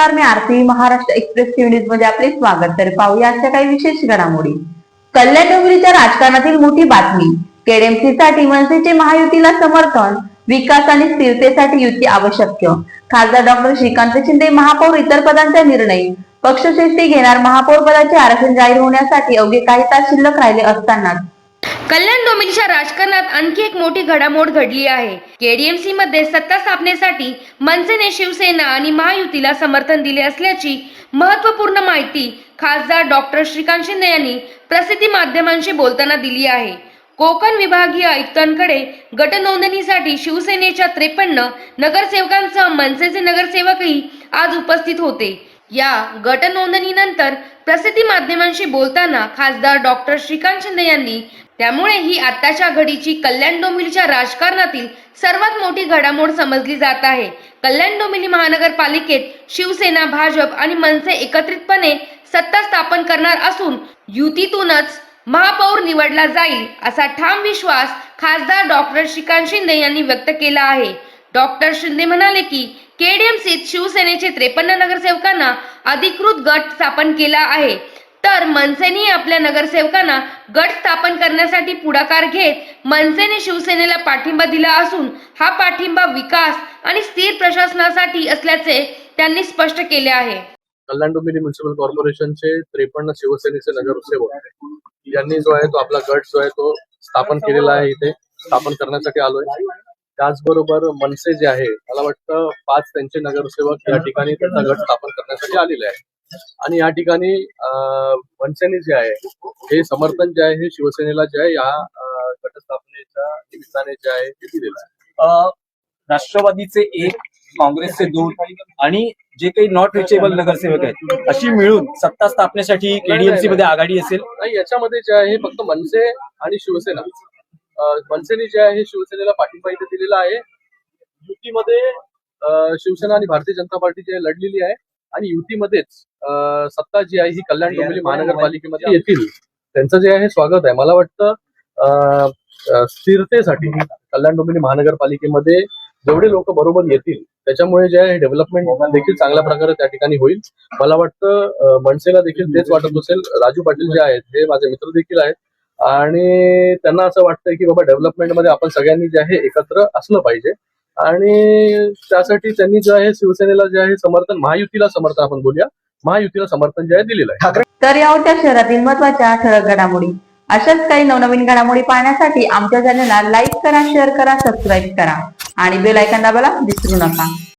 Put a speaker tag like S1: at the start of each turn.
S1: नमस्कार, मी आरती. Maharashtra express TV news मध्ये आपले स्वागत. तर पाहूया आजच्या काही विशेष घडामोडी. कल्याण डोंबिवलीच्या राजकारणातील मोठी बातमी. केडीएमसीसाठी मनसेचे महायुतीला समर्थन. विकास आणि स्थिरतेसाठी युती आवश्यक. खासदार डॉक्टर श्रीकांत शिंदे महापौर इतर पदांचा निर्णय. पक्षश्रेष्ठी घेणार. महापौर पदाचे आरक्षण जाहीर होण्यासाठी अवघे काही तास शिल्लक राहिले असतानाच
S2: कल्याण डोंबिवलीच्या राजकारणात आणखी एक मोठी घडामोड घडली आहे. केडीएमसी मध्ये सत्ता स्थापनेसाठी मनसेने शिवसेना आणि महायुतीला समर्थन दिले असल्याची महत्त्वपूर्ण माहिती खासदार डॉक्टर श्रीकांत शिंदे यांनी प्रसिद्धी माध्यमांशी बोलताना दिली आहे. कोकण विभागीय आयुक्तांकडे गटनोंदणीसाठी शिवसेनेच्या 53 नगरसेवकांसह मनसेचे नगरसेवकही आज उपस्थित होते. या गटनोंदणीनंतर प्रसिद्धी माध्यमांशी बोलताना खासदार डॉक्टर श्रीकांत शिंदे यांनी त्यामुळे ही आताच्या घडीची कल्याण डोंबिवलीच्या राजकारणातील सर्वात मोठी घडामोड समजली जात आहे. कल्याण डोंबिवली महानगरपालिकेत शिवसेना, भाजप आणि मनसे एकत्रितपणे सत्ता स्थापन करणार असून युतीतूनच महापौर निवडला जाईल असा ठाम विश्वास खासदार डॉक्टर श्रीकांत शिंदे यांनी व्यक्त केला आहे. डॉक्टर शिंदे म्हणाले की केडीएमसीत शिवसेनेचे 53 नगरसेवकांना अधिकृत गट स्थापन केला आहे, तर मनसेने आपल्या नगरसेवकांना गट स्थापन करण्यासाठी पुढाकार घेत मनसेने शिवसेनेला पाठिंबा दिला असून हा पाठिंबा विकास आणि स्थिर प्रशासनासाठी असल्याचे त्यांनी स्पष्ट केले आहे.
S3: कल्याण डोंबिवली म्युनिसिपल कॉर्पोरेशनचे 53 शिवसेनेचे नगरसेवक यांनी जो आहे तो आपला गट जो आहे तो स्थापन केलेला आहे. इथे स्थापन करण्यासाठी आलोय. त्याचबरोबर मनसे जे आहे, मला वाटतं 5 त्यांचे नगरसेवक या ठिकाणी त्यांचा गट स्थापन करण्यासाठी आलेले आहे. आणि या ठिकाणी मनसेने जे आहे हे समर्थन जे आहे हे शिवसेनेला जे आहे या गट स्थापनेच्या निमित्ताने जे आहे ते दिलेलं आहे.
S4: राष्ट्रवादीचे 1, काँग्रेसचे 2 आणि जे काही नॉट रिचेबल नगरसेवक आहेत अशी मिळून सत्ता स्थापनेसाठी केडीएमसी मध्ये आघाडी असेल.
S3: नाही, याच्यामध्ये जे आहे फक्त मनसे आणि शिवसेना. मनसेने जे आहे शिवसेनेला पाठिंबा इथे दिलेला आहे. युतीमध्ये शिवसेना आणि भारतीय जनता पार्टी जे लढलेली आहे आणि युतीमध्येच सत्ता जी आहे ही कल्याण डोंबिवली महानगरपालिकेमध्ये येतील. त्यांचं जे आहे स्वागत आहे. मला वाटतं स्थिरतेसाठी कल्याण डोंबिवली महानगरपालिकेमध्ये जेवढे लोक बरोबर येतील त्याच्यामुळे जे आहे डेव्हलपमेंट देखील चांगल्या प्रकारे त्या ठिकाणी होईल. मला वाटतं मनसेला देखील तेच वाटत असेल. राजू पाटील जे आहेत हे माझे मित्र देखील आहेत आणि त्यांना असं वाटतंय की बाबा डेव्हलपमेंटमध्ये आपण सगळ्यांनी जे आहे एकत्र असलं पाहिजे आणि त्यासाठी त्यांनी जे आहे शिवसेनेला जे आहे समर्थन, महायुतीला समर्थन आपण बोलूया, महायुतीला समर्थन जे आहे दिलेलं आहे.
S1: तर या होत्या शहरातील महत्त्वाच्या ठळक घडामोडी. अशाच काही नवनवीन घडामोडी पाहण्यासाठी आमच्या चॅनलला लाईक करा, शेअर करा, सबस्क्राईब करा आणि बेल आयकॉन दाबायला विसरू नका.